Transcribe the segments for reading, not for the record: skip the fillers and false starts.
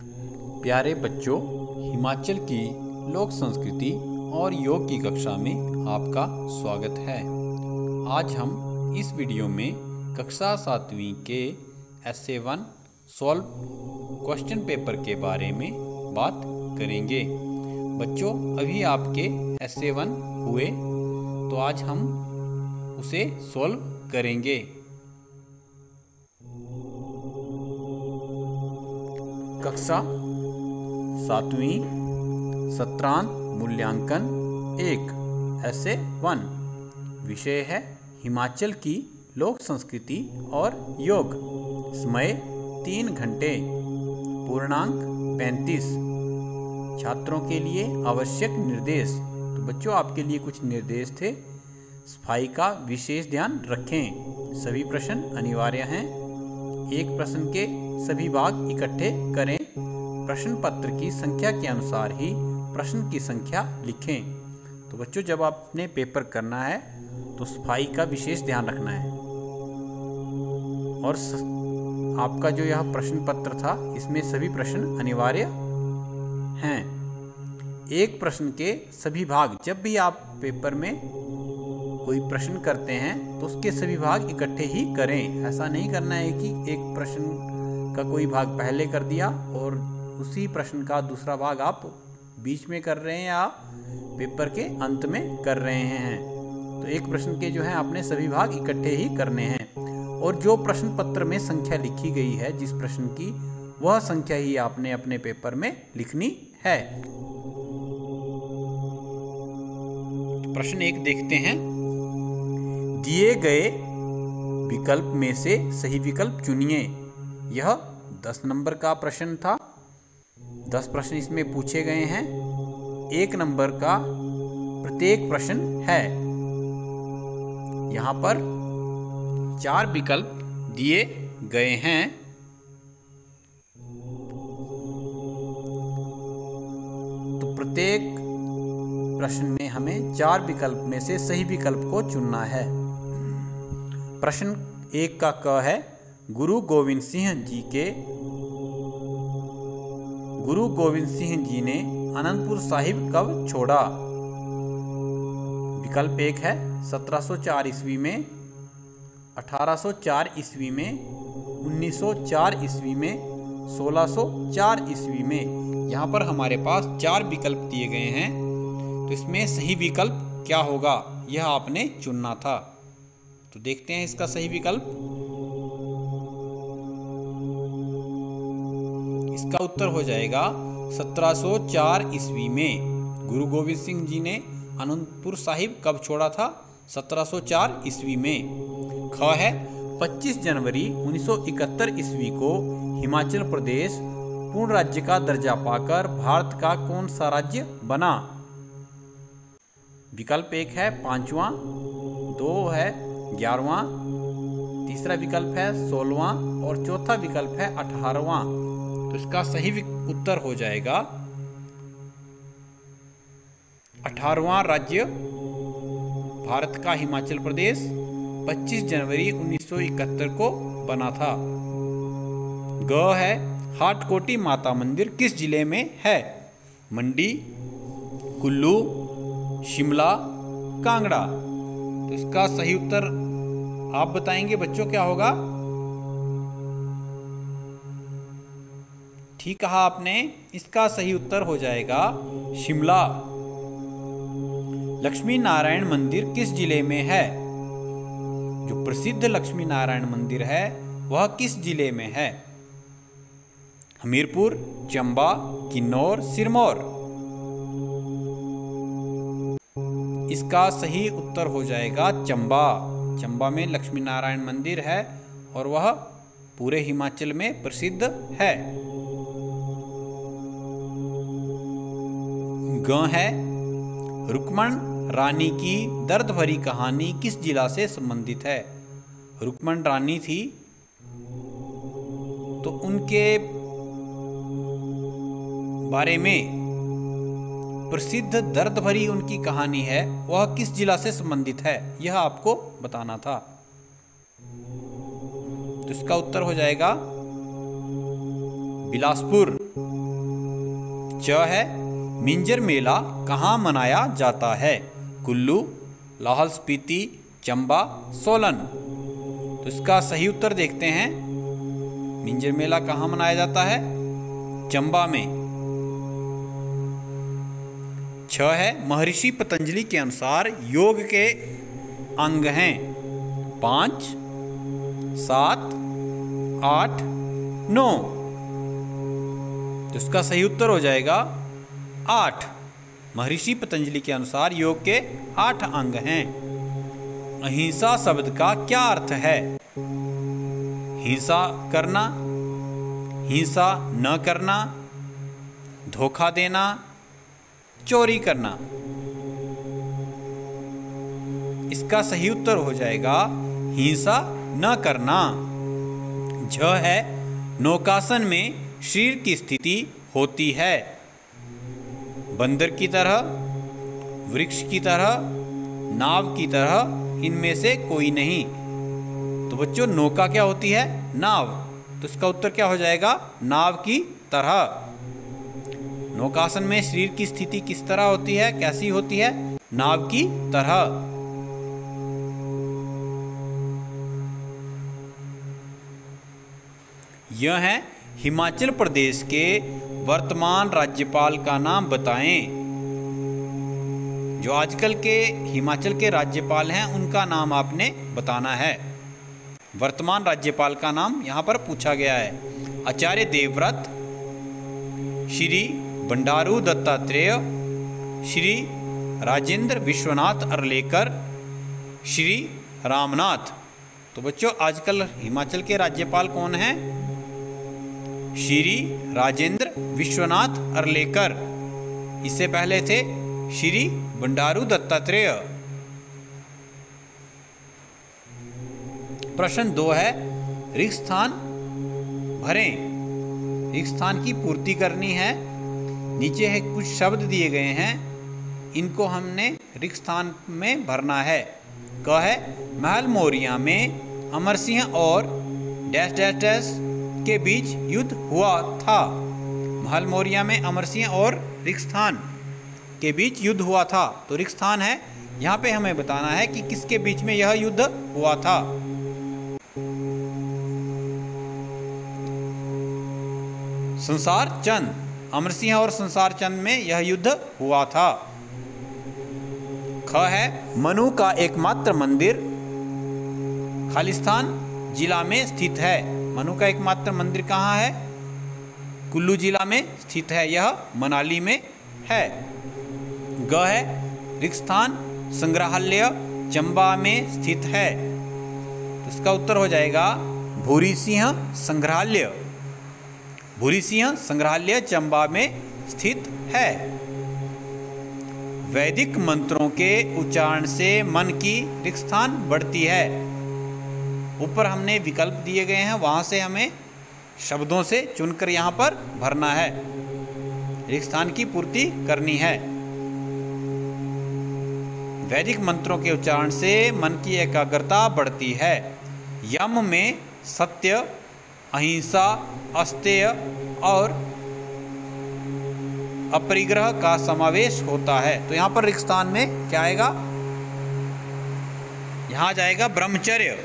प्यारे बच्चों, हिमाचल की लोक संस्कृति और योग की कक्षा में आपका स्वागत है। आज हम इस वीडियो में कक्षा 7वीं के एस्से 1 सॉल्व क्वेश्चन पेपर के बारे में बात करेंगे। बच्चों, अभी आपके एस्से 1 हुए, तो आज हम उसे सॉल्व करेंगे। कक्षा 7वीं सत्रांत मूल्यांकन 1 एस्से 1 विषय है हिमाचल की लोक संस्कृति और योग। समय 3 घंटे, पूर्णांक 35। छात्रों के लिए आवश्यक निर्देश। तो बच्चों, आपके लिए कुछ निर्देश थे। सफाई का विशेष ध्यान रखें। सभी प्रश्न अनिवार्य हैं। एक प्रश्न के सभी भाग इकट्ठे करें। प्रश्न पत्र की संख्या के अनुसार ही प्रश्न की संख्या लिखें। तो बच्चों, जब आपने पेपर करना है तो सफाई का विशेष ध्यान रखना है। और आपका जो यह प्रश्न पत्र था, इसमें सभी प्रश्न अनिवार्य हैं। एक प्रश्न के सभी भाग, जब भी आप पेपर में कोई प्रश्न करते हैं तो उसके सभी भाग इकट्ठे ही करें। ऐसा नहीं करना है कि एक प्रश्न का कोई भाग पहले कर दिया और उसी प्रश्न का दूसरा भाग आप बीच में कर रहे हैं या पेपर के अंत में कर रहे हैं। तो एक प्रश्न के जो है आपने सभी भाग इकट्ठे ही करने हैं। और जो प्रश्न पत्र में संख्या लिखी गई है जिस प्रश्न की, वह संख्या ही आपने अपने पेपर में लिखनी है। प्रश्न 1 देखते हैं। दिए गए विकल्प में से सही विकल्प चुनिए। यह 10 नंबर का प्रश्न था। 10 प्रश्न इसमें पूछे गए हैं। 1 नंबर का प्रत्येक प्रश्न है। यहाँ पर 4 विकल्प दिए गए हैं। तो प्रत्येक प्रश्न में हमें 4 विकल्प में से सही विकल्प को चुनना है। प्रश्न 1 का क है, गुरु गोविंद सिंह जी ने आनंदपुर साहिब कब छोड़ा? विकल्प 1 है 1704 ईस्वी में, 1804 ईस्वी में, 1904 ईस्वी में, 1604 ईस्वी में। यहाँ पर हमारे पास 4 विकल्प दिए गए हैं। तो इसमें सही विकल्प क्या होगा, यह आपने चुनना था। तो देखते हैं इसका सही विकल्प। इसका उत्तर हो जाएगा 1704 ईस्वी में। गुरु गोविंद सिंह जी ने आनंदपुर साहिब कब छोड़ा था? 1704 ईस्वी में। ख है 25 जनवरी 1971 ईस्वी को हिमाचल प्रदेश पूर्ण राज्य का दर्जा पाकर भारत का कौन सा राज्य बना? विकल्प 1 है 5वां, 2 है 11वां, तीसरा विकल्प है 16वां और चौथा विकल्प है 18वां। तो इसका सही उत्तर हो जाएगा 18वां राज्य भारत का हिमाचल प्रदेश 25 जनवरी 1971 को बना था। ग है हाटकोटी माता मंदिर किस जिले में है? मंडी, कुल्लू, शिमला, कांगड़ा। तो इसका सही उत्तर आप बताएंगे बच्चों, क्या होगा? ठीक कहा आपने। इसका सही उत्तर हो जाएगा शिमला। लक्ष्मी नारायण मंदिर किस जिले में है? जो प्रसिद्ध लक्ष्मी नारायण मंदिर है वह किस जिले में है? हमीरपुर, चंबा, किन्नौर, सिरमौर। इसका सही उत्तर हो जाएगा चंबा। चंबा में लक्ष्मी नारायण मंदिर है और वह पूरे हिमाचल में प्रसिद्ध है। ग है रुक्मण रानी की दर्द भरी कहानी किस जिला से संबंधित है? रुक्मण रानी थी, तो उनके बारे में प्रसिद्ध दर्द भरी उनकी कहानी है, वह किस जिला से संबंधित है, यह आपको बताना था। तो इसका उत्तर हो जाएगा बिलासपुर। च है मिंजर मेला कहाँ मनाया जाता है? कुल्लू, लाहौल स्पीति, चंबा, सोलन। तो इसका सही उत्तर देखते हैं। मिंजर मेला कहाँ मनाया जाता है? चंबा में। छ है महर्षि पतंजलि के अनुसार योग के अंग हैं 5, 7, 8, 9। तो इसका सही उत्तर हो जाएगा 8। महर्षि पतंजलि के अनुसार योग के 8 अंग हैं। अहिंसा शब्द का क्या अर्थ है? हिंसा करना, हिंसा न करना, धोखा देना, चोरी करना। इसका सही उत्तर हो जाएगा हिंसा न करना। झ है नौकासन में शरीर की स्थिति होती है बंदर की तरह, वृक्ष की तरह, नाव की तरह, इनमें से कोई नहीं। तो बच्चों नौका क्या होती है? नाव। तो इसका उत्तर क्या हो जाएगा? नाव की तरह। नौकासन में शरीर की स्थिति किस तरह होती है, कैसी होती है? नाव की तरह। यह है हिमाचल प्रदेश के वर्तमान राज्यपाल का नाम बताएं। जो आजकल के हिमाचल के राज्यपाल हैं उनका नाम आपने बताना है। वर्तमान राज्यपाल का नाम यहाँ पर पूछा गया है। आचार्य देवव्रत, श्री बंडारू दत्तात्रेय, श्री राजेंद्र विश्वनाथ अर्लेकर, श्री रामनाथ। तो बच्चों आजकल हिमाचल के राज्यपाल कौन हैं? श्री राजेंद्र विश्वनाथ अर्लेकर। इससे पहले थे श्री बंडारू दत्तात्रेय। प्रश्न 2 है रिक्त स्थान भरें। रिक्त स्थान की पूर्ति करनी है। नीचे है कुछ शब्द दिए गए हैं, इनको हमने रिक्त स्थान में भरना है। क है महल मौर्या में अमर सिंह और डैश डैश डैश के बीच युद्ध हुआ था। महल मौर्या में अमर सिंह और रिक्त स्थान के बीच युद्ध हुआ था। तो रिक्त स्थान है, यहाँ पे हमें बताना है कि किसके बीच में यह युद्ध हुआ था। संसार चंद, अमर सिंह और संसार चंद में यह युद्ध हुआ था। ख है मनु का एकमात्र मंदिर खालिस्तान जिला में स्थित है। मनु का एकमात्र मंदिर कहाँ है? कुल्लू जिला में स्थित है। यह मनाली में है। ग है रिक्त स्थान संग्रहालय चंबा में स्थित है। तो इसका उत्तर हो जाएगा भूरी सिंह संग्रहालय। भूरी सिंह संग्रहालय चंबा में स्थित है। वैदिक मंत्रों के उच्चारण से मन की रिक्त स्थान बढ़ती है। ऊपर हमने विकल्प दिए गए हैं, वहां से हमें शब्दों से चुनकर यहाँ पर भरना है। रिक्त स्थान की पूर्ति करनी है। वैदिक मंत्रों के उच्चारण से मन की एकाग्रता बढ़ती है। यम में सत्य, अहिंसा, अस्तेय और अपरिग्रह का समावेश होता है। तो यहाँ पर रिक्त स्थान में क्या आएगा? यहाँ जाएगा ब्रह्मचर्य।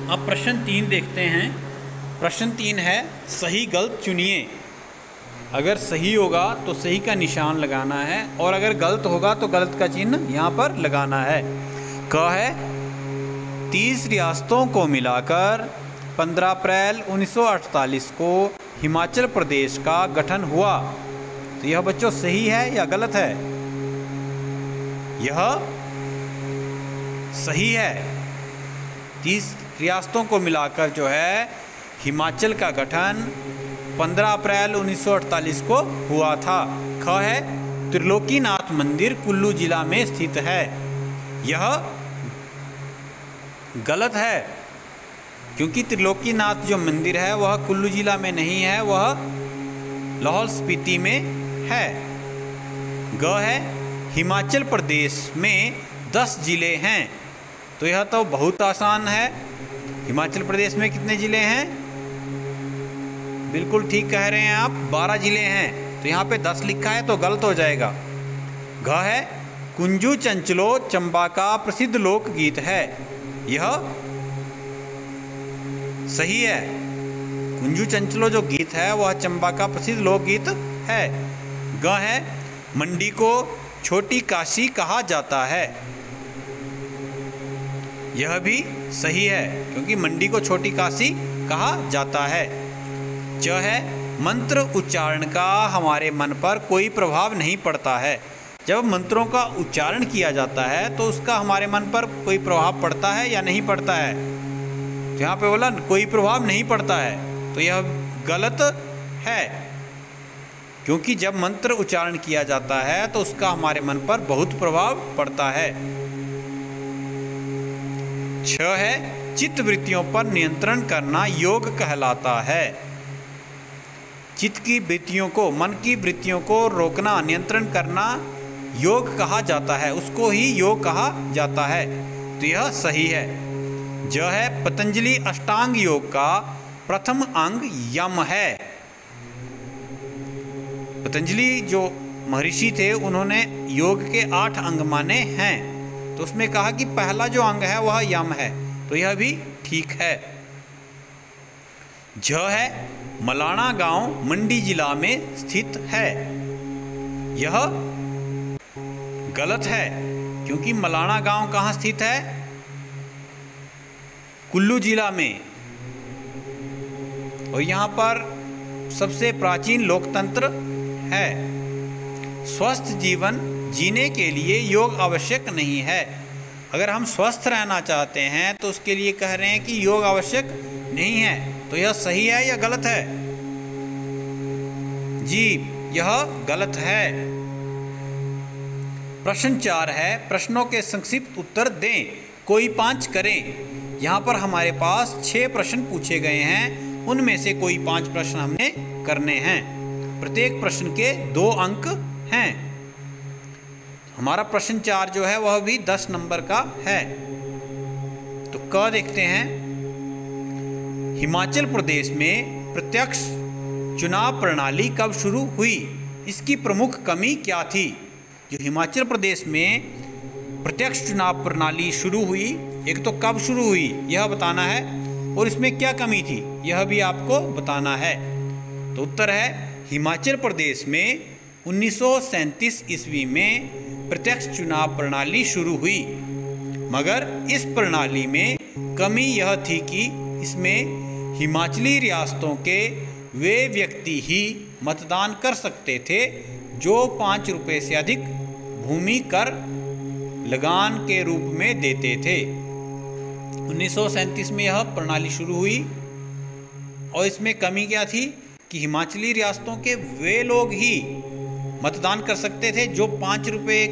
अब प्रश्न 3 देखते हैं। प्रश्न 3 है सही गलत चुनिए। अगर सही होगा तो सही का निशान लगाना है और अगर गलत होगा तो गलत का चिन्ह यहाँ पर लगाना है। क है 30 रियासतों को मिलाकर 15 अप्रैल 1948 को हिमाचल प्रदेश का गठन हुआ। तो यह बच्चों सही है या गलत है? यह सही है। 30 रियासतों को मिलाकर जो है हिमाचल का गठन 15 अप्रैल 1948 को हुआ था। ख है त्रिलोकीनाथ मंदिर कुल्लू जिला में स्थित है। यह गलत है, क्योंकि त्रिलोकीनाथ जो मंदिर है वह कुल्लू जिला में नहीं है, वह लाहौल स्पीति में है। ग है हिमाचल प्रदेश में 10 जिले हैं। तो यह तो बहुत आसान है। हिमाचल प्रदेश में कितने ज़िले हैं? बिल्कुल ठीक कह रहे हैं आप, 12 ज़िले हैं। तो यहाँ पे 10 लिखा है तो गलत हो जाएगा। घ है कुंजू चंचलो चंबा का प्रसिद्ध लोकगीत है। यह सही है। कुंजू चंचलो जो गीत है वह चंबा का प्रसिद्ध लोकगीत है। ग है मंडी को छोटी काशी कहा जाता है। यह भी सही है क्योंकि मंडी को छोटी काशी कहा जाता है। च है मंत्र उच्चारण का हमारे मन पर कोई प्रभाव नहीं पड़ता है। जब मंत्रों का उच्चारण किया जाता है तो उसका हमारे मन पर कोई प्रभाव पड़ता है या नहीं पड़ता है? तो यहाँ पे बोला कोई प्रभाव नहीं पड़ता है, तो यह गलत है क्योंकि जब मंत्र उच्चारण किया जाता है तो उसका हमारे मन पर बहुत प्रभाव पड़ता है। 6 है चित्त वृत्तियों पर नियंत्रण करना योग कहलाता है। चित्त की वृत्तियों को, मन की वृत्तियों को रोकना, नियंत्रण करना योग कहा जाता है, उसको ही योग कहा जाता है। तो यह सही है। ज है पतंजलि अष्टांग योग का प्रथम अंग यम है। पतंजलि जो महर्षि थे उन्होंने योग के 8 अंग माने हैं, तो उसमें कहा कि पहला जो अंग है वह यम है, तो यह भी ठीक है। झ है मलाना गांव मंडी जिला में स्थित है। यह गलत है क्योंकि मलाना गांव कहाँ स्थित है? कुल्लू जिला में। और यहाँ पर सबसे प्राचीन लोकतंत्र है। स्वस्थ जीवन जीने के लिए योग आवश्यक नहीं है। अगर हम स्वस्थ रहना चाहते हैं तो उसके लिए कह रहे हैं कि योग आवश्यक नहीं है, तो यह सही है या गलत है? जी, यह गलत है। प्रश्न 4 है प्रश्नों के संक्षिप्त उत्तर दें, कोई 5 करें। यहाँ पर हमारे पास 6 प्रश्न पूछे गए हैं, उनमें से कोई 5 प्रश्न हमने करने हैं। प्रत्येक प्रश्न के 2 अंक हैं। हमारा प्रश्न 4 जो है वह भी 10 नंबर का है। तो क देखते हैं। हिमाचल प्रदेश में प्रत्यक्ष चुनाव प्रणाली कब शुरू हुई? इसकी प्रमुख कमी क्या थी? जो हिमाचल प्रदेश में प्रत्यक्ष चुनाव प्रणाली शुरू हुई, एक तो कब शुरू हुई यह बताना है, और इसमें क्या कमी थी यह भी आपको बताना है। तो उत्तर है हिमाचल प्रदेश में 1937 ईस्वी में प्रत्यक्ष चुनाव प्रणाली शुरू हुई, मगर इस प्रणाली में कमी यह थी कि इसमें हिमाचली रियासतों के वे व्यक्ति ही मतदान कर सकते थे जो 5 रुपये से अधिक भूमि कर लगान के रूप में देते थे। 1937 में यह प्रणाली शुरू हुई और इसमें कमी क्या थी कि हिमाचली रियासतों के वे लोग ही मतदान कर सकते थे जो 5 रुपये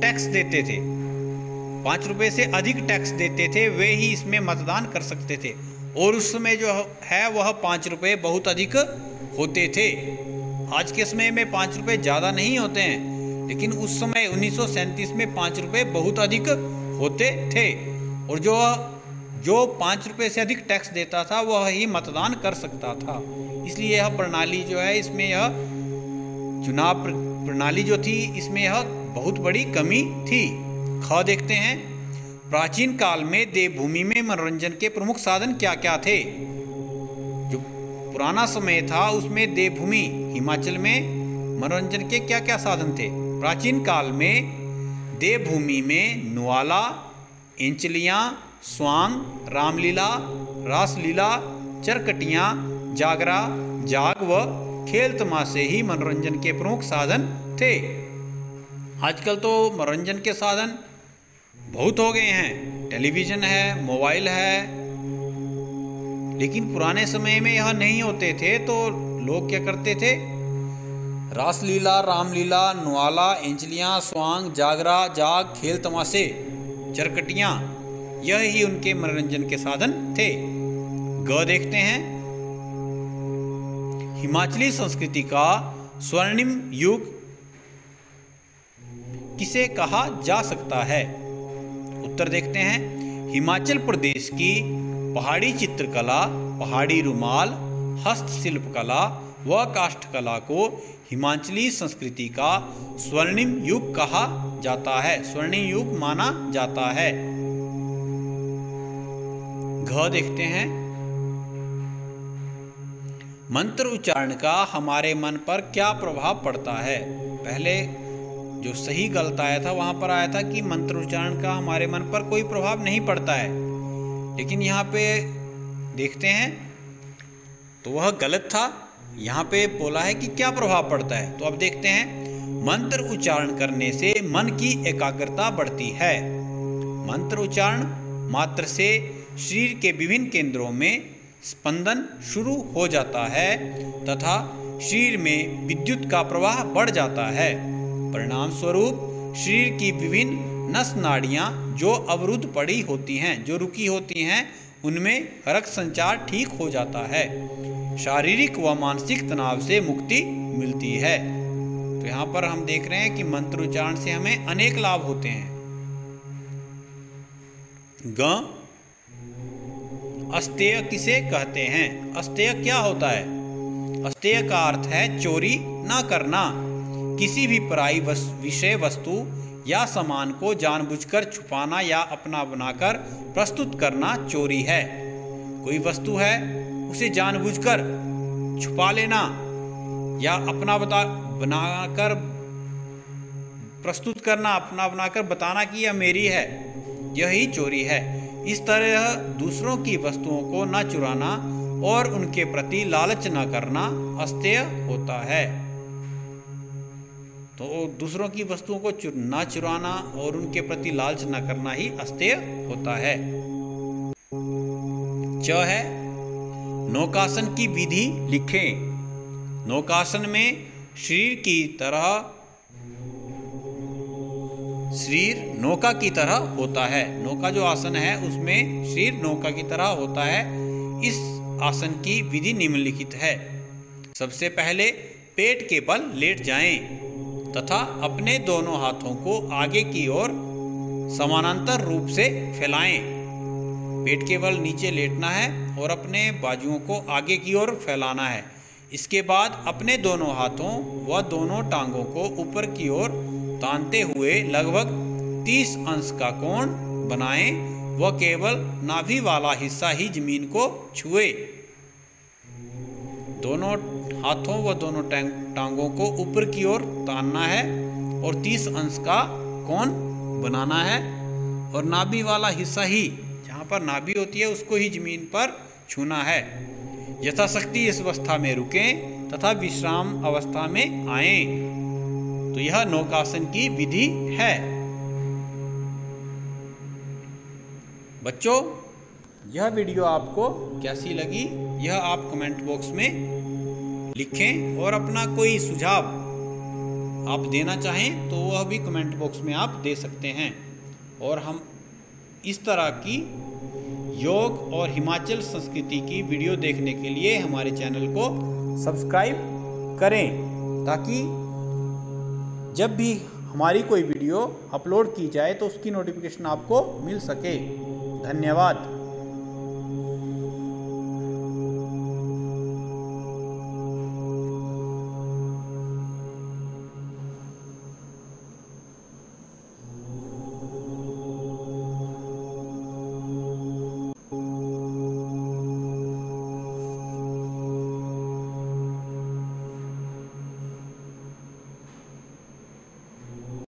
टैक्स देते थे, 5 रुपये से अधिक टैक्स देते थे, वे ही इसमें मतदान कर सकते थे। और उस समय जो है वह 5 रुपये बहुत अधिक होते थे। आज के समय में 5 रुपये ज़्यादा नहीं होते हैं, लेकिन उस समय 1937 में 5 रुपये बहुत अधिक होते थे। और जो 5 रुपये से अधिक टैक्स देता था वह ही मतदान कर सकता था। इसलिए यह प्रणाली जो है, इसमें यह चुनाव प्रणाली जो थी, इसमें यह बहुत बड़ी कमी थी। ख देखते हैं। प्राचीन काल में देवभूमि में मनोरंजन के प्रमुख साधन क्या क्या थे? जो पुराना समय था उसमें देवभूमि हिमाचल में मनोरंजन के क्या क्या साधन थे? प्राचीन काल में देवभूमि में नुआला, इंचलियाँ, स्वांग, रामलीला, रासलीला, चरकटियाँ, जागरा, जाग व खेल तमाशे ही मनोरंजन के प्रमुख साधन थे। आजकल तो मनोरंजन के साधन बहुत हो गए हैं, टेलीविज़न है, मोबाइल है, लेकिन पुराने समय में यह नहीं होते थे। तो लोग क्या करते थे? रासलीला, रामलीला, नुआला, इंचलियाँ, स्वांग, जागरा, जाग, खेल तमाशे, चरकटियाँ, यह ही उनके मनोरंजन के साधन थे। ग देखते हैं। हिमाचली संस्कृति का स्वर्णिम युग किसे कहा जा सकता है? उत्तर देखते हैं। हिमाचल प्रदेश की पहाड़ी चित्रकला, पहाड़ी रुमाल, हस्तशिल्प कला व काष्ठकला को हिमाचली संस्कृति का स्वर्णिम युग कहा जाता है, स्वर्णिम युग माना जाता है। घ देखते हैं। मंत्र उच्चारण का हमारे मन पर क्या प्रभाव पड़ता है। पहले जो सही गलत आया था वहां पर आया था कि मंत्र उच्चारण का हमारे मन पर कोई प्रभाव नहीं पड़ता है, लेकिन यहाँ पे देखते हैं तो वह गलत था। यहाँ पे बोला है कि क्या प्रभाव पड़ता है, तो अब देखते हैं। मंत्र उच्चारण करने से मन की एकाग्रता बढ़ती है। मंत्र उच्चारण मात्र से शरीर के विभिन्न केंद्रों में स्पंदन शुरू हो जाता है तथा शरीर में विद्युत का प्रवाह बढ़ जाता है। परिणाम स्वरूप शरीर की विभिन्न नस नाड़ियाँ जो अवरुद्ध पड़ी होती हैं, जो रुकी होती हैं, उनमें रक्त संचार ठीक हो जाता है। शारीरिक व मानसिक तनाव से मुक्ति मिलती है। तो यहाँ पर हम देख रहे हैं कि मंत्र उच्चारण से हमें अनेक लाभ होते हैं। ग अस्तेय किसे कहते हैं। अस्तेय क्या होता है। अस्तेय का अर्थ है चोरी न करना। किसी भी पराई विषय वस्तु या सामान को जानबूझकर छुपाना या अपना बनाकर प्रस्तुत करना चोरी है। कोई वस्तु है उसे जानबूझकर छुपा लेना या अपना बनाकर प्रस्तुत करना, अपना बनाकर बताना कि यह मेरी है, यही चोरी है। इस तरह दूसरों की वस्तुओं को न चुराना और उनके प्रति लालच न करना अस्तेय होता है। तो दूसरों की वस्तुओं को न चुराना और उनके प्रति लालच न करना ही अस्तेय होता है। च है नौकासन की विधि लिखें। नौकासन में शरीर नौका की तरह होता है। नौका जो आसन है उसमें शरीर नौका की तरह होता है। इस आसन की विधि निम्नलिखित है। सबसे पहले पेट के बल लेट जाएं तथा अपने दोनों हाथों को आगे की ओर समानांतर रूप से फैलाएं। पेट के बल नीचे लेटना है और अपने बाजुओं को आगे की ओर फैलाना है। इसके बाद अपने दोनों हाथों व दोनों टांगों को ऊपर की ओर तानते हुए लगभग 30 अंश का कोण बनाएं व केवल नाभि वाला हिस्सा ही जमीन को छुए। दोनों हाथों व दोनों टांगों को ऊपर की ओर तानना है और 30 अंश का कोण बनाना है और नाभि वाला हिस्सा ही, जहाँ पर नाभि होती है, उसको ही जमीन पर छूना है। यथाशक्ति इस अवस्था में रुकें तथा विश्राम अवस्था में आएं। तो यह नौकासन की विधि है। बच्चों, यह वीडियो आपको कैसी लगी यह आप कमेंट बॉक्स में लिखें और अपना कोई सुझाव आप देना चाहें तो वह भी कमेंट बॉक्स में आप दे सकते हैं। और हम इस तरह की योग और हिमाचल संस्कृति की वीडियो देखने के लिए हमारे चैनल को सब्सक्राइब करें ताकि जब भी हमारी कोई वीडियो अपलोड की जाए तो उसकी नोटिफिकेशन आपको मिल सके। धन्यवाद।